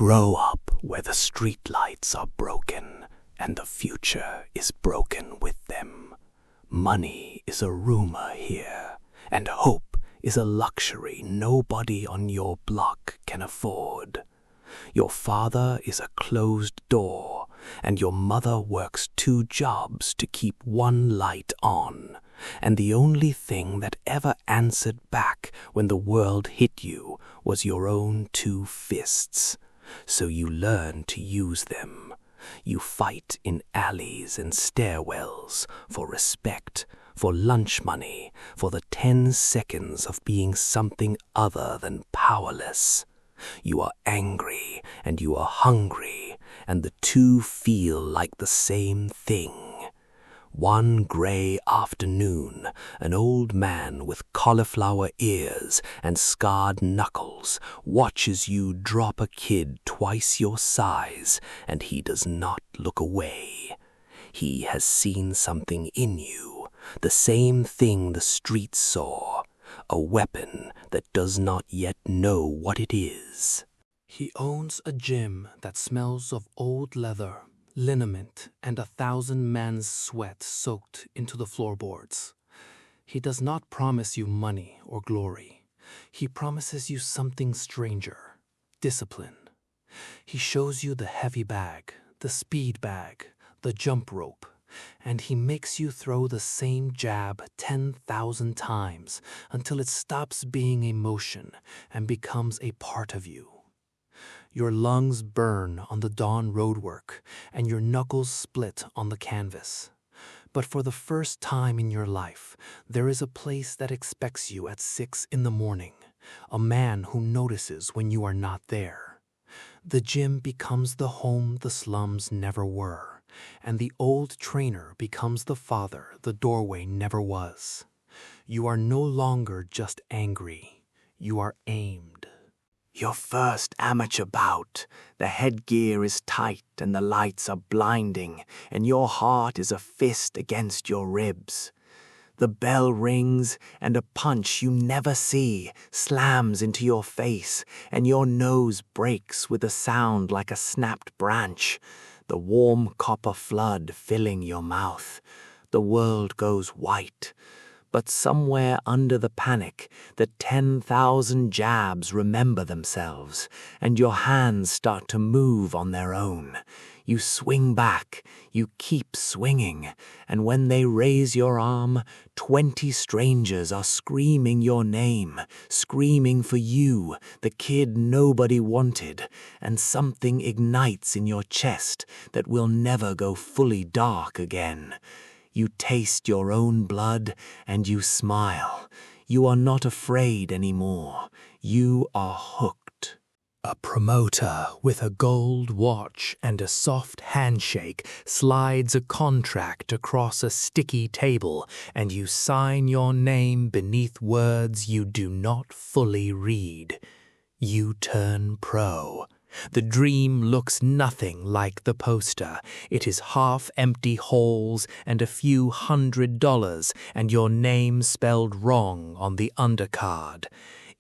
grow up where the streetlights are broken and the future is broken with them. Money is a rumor here, and hope is a luxury nobody on your block can afford. Your father is a closed door, and your mother works 2 jobs to keep one light on. And the only thing that ever answered back when the world hit you was your own 2 fists. So you learn to use them. You fight in alleys and stairwells for respect, for lunch money, for the 10 seconds of being something other than powerless. You are angry and you are hungry, and the 2 feel like the same thing. One gray afternoon, an old man with cauliflower ears and scarred knuckles watches you drop a kid twice your size, and he does not look away. He has seen something in you, the same thing the streets saw, a weapon that does not yet know what it is. He owns a gym that smells of old leather, liniment, and 1,000 men's sweat soaked into the floorboards. He does not promise you money or glory. He promises you something stranger, discipline. He shows you the heavy bag, the speed bag, the jump rope, and he makes you throw the same jab 10,000 times until it stops being a motion and becomes a part of you. Your lungs burn on the dawn roadwork, and your knuckles split on the canvas. But for the first time in your life, there is a place that expects you at 6 in the morning, a man who notices when you are not there. The gym becomes the home the slums never were, and the old trainer becomes the father the doorway never was. You are no longer just angry, you are aimed. Your first amateur bout. The headgear is tight and the lights are blinding, and your heart is a fist against your ribs. The bell rings, and a punch you never see slams into your face, and your nose breaks with a sound like a snapped branch. The warm copper flood filling your mouth. The world goes white. But somewhere under the panic, the 10,000 jabs remember themselves, and your hands start to move on their own. You swing back, you keep swinging, and when they raise your arm, 20 strangers are screaming your name, screaming for you, the kid nobody wanted, and something ignites in your chest that will never go fully dark again. You taste your own blood and you smile. You are not afraid anymore. You are hooked. A promoter with a gold watch and a soft handshake slides a contract across a sticky table, and you sign your name beneath words you do not fully read. You turn pro. The dream looks nothing like the poster. It is half-empty halls and a few $100, and your name spelled wrong on the undercard.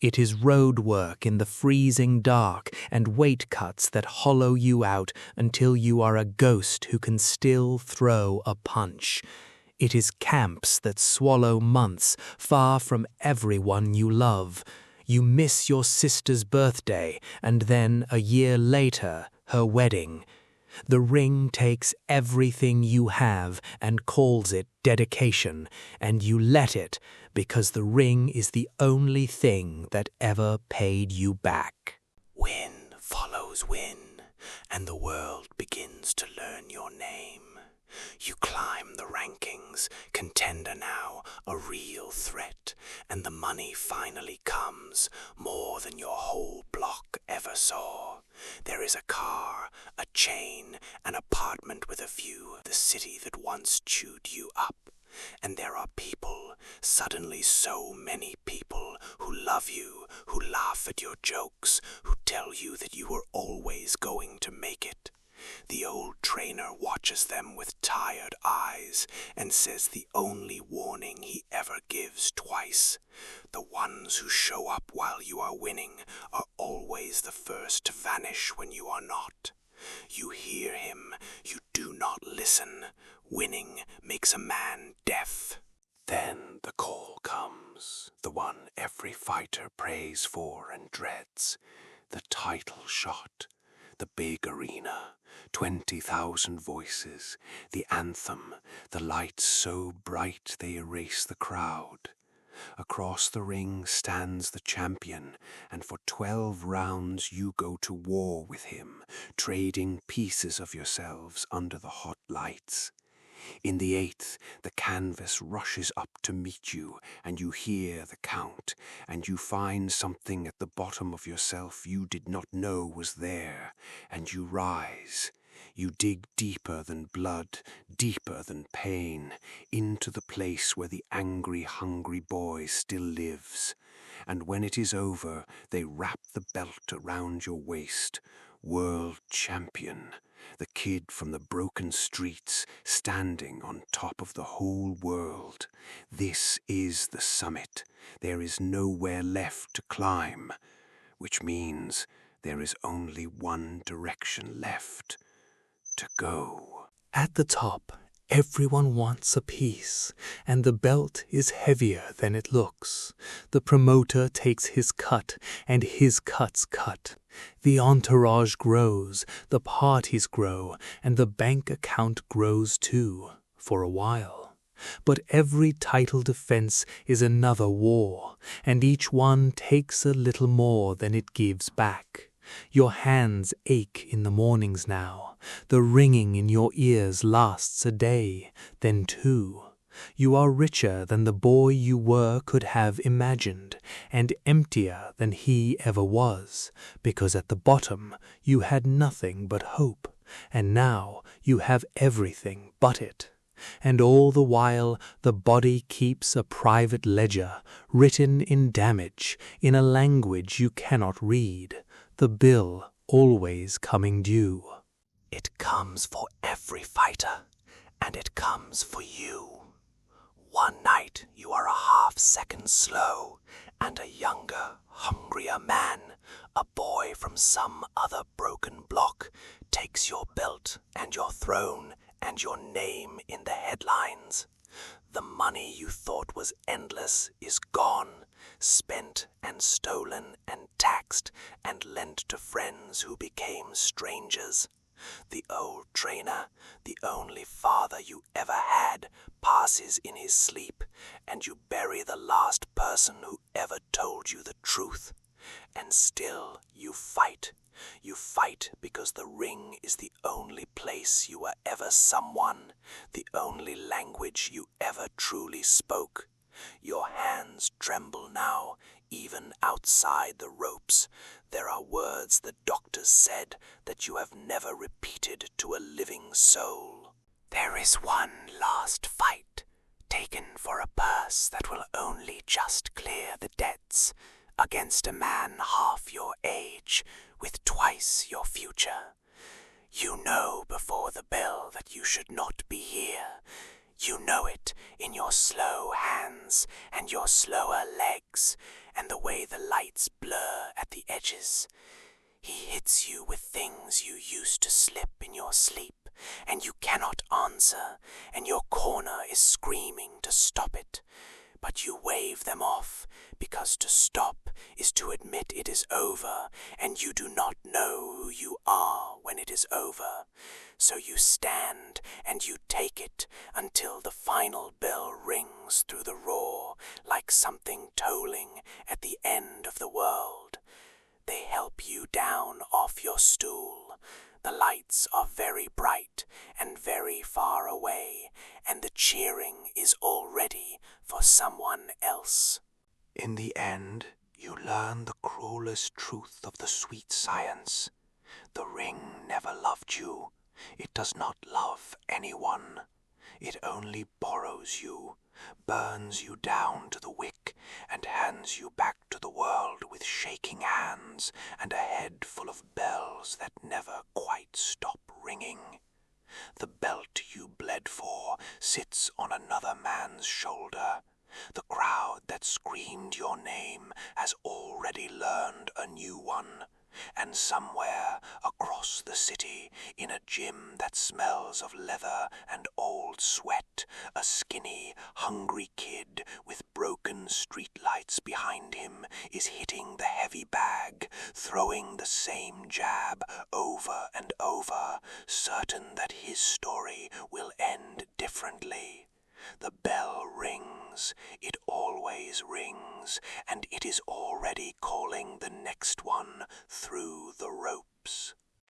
It is road work in the freezing dark and weight cuts that hollow you out until you are a ghost who can still throw a punch. It is camps that swallow months far from everyone you love. You miss your sister's birthday, and then a year later, her wedding. The ring takes everything you have and calls it dedication, and you let it because the ring is the only thing that ever paid you back. Win follows win, and the world begins to learn your name. You climb the rankings, contender now, a real threat, and the money finally comes, more than your whole block ever saw. There is a car, a chain, an apartment with a view of the city that once chewed you up. And there are people, suddenly so many people, who love you, who laugh at your jokes, who tell you that you were always going to make it. The old trainer watches them with tired eyes and says the only warning he ever gives twice. The ones who show up while you are winning are always the first dares to vanish when you are not. You hear him, you do not listen. Winning makes a man deaf. Then the call comes, the one every fighter prays for and dreads. The title shot, the big arena, 20,000 voices, the anthem, the lights so bright they erase the crowd. Across the ring stands the champion, and for 12 rounds you go to war with him, trading pieces of yourselves under the hot lights. In the 8th, the canvas rushes up to meet you, and you hear the count, and you find something at the bottom of yourself you did not know was there, and you rise. You dig deeper than blood, deeper than pain, into the place where the angry, hungry boy still lives. And when it is over, they wrap the belt around your waist. World champion. The kid from the broken streets, standing on top of the whole world. This is the summit. There is nowhere left to climb, which means there is only one direction left to go. At the top, everyone wants a piece, and the belt is heavier than it looks. The promoter takes his cut, and his cut's cut. The entourage grows, the parties grow, and the bank account grows too, for a while. But every title defense is another war, and each one takes a little more than it gives back. Your hands ache in the mornings now. The ringing in your ears lasts a day, then 2. You are richer than the boy you were could have imagined, and emptier than he ever was, because at the bottom you had nothing but hope, and now you have everything but it. And all the while the body keeps a private ledger, written in damage, in a language you cannot read, the bill always coming due. It comes for every fighter, and it comes for you. One night you are a half-second slow, and a younger, hungrier man, a boy from some other broken block, takes your belt and your throne and your name in the headlines. The money you thought was endless is gone, spent and stolen and taxed and lent to friends who became strangers. The old trainer, the only father you ever had, passes in his sleep, and you bury the last person who ever told you the truth. And still you fight. You fight because the ring is the only place you were ever someone, the only language you ever truly spoke. Your hands tremble now, even outside the ropes. There are words the doctors said that you have never repeated to a living soul. There is one last fight, taken for a purse that will only just clear the debts, against a man half your age, with twice your future. You know before the bell that you should not be here. You know it in your slow hands and your slower legs, and the way the lights blur at the edges. He hits you with things you used to slip in your sleep, and you cannot answer, and your corner is screaming to stop it. But you wave them off, because to stop is to admit it is over, and you do not know who you are when it is over. So you stand and you take it until the final bell rings through the roar like something tolling at the end of the world. They help you down off your stool. The lights are very bright and very far away, and the cheering is all ready for someone else. In the end, you learn the cruelest truth of the sweet science. The ring never loved you. It does not love anyone. It only borrows you, burns you down to the wick, and hands you back to the world with shaking hands and a head full of bells that never quite stop ringing. The belt you bled for sits on another man's shoulder. The crowd that screamed your name has already learned a new one. And somewhere across the city, in a gym that smells of leather and old sweat, a skinny, hungry kid with broken streetlights behind him is hitting the heavy bag, throwing the same jab over and over, certain that his story will end differently. The bell rings, it always rings, and it is already calling the next one through the ropes.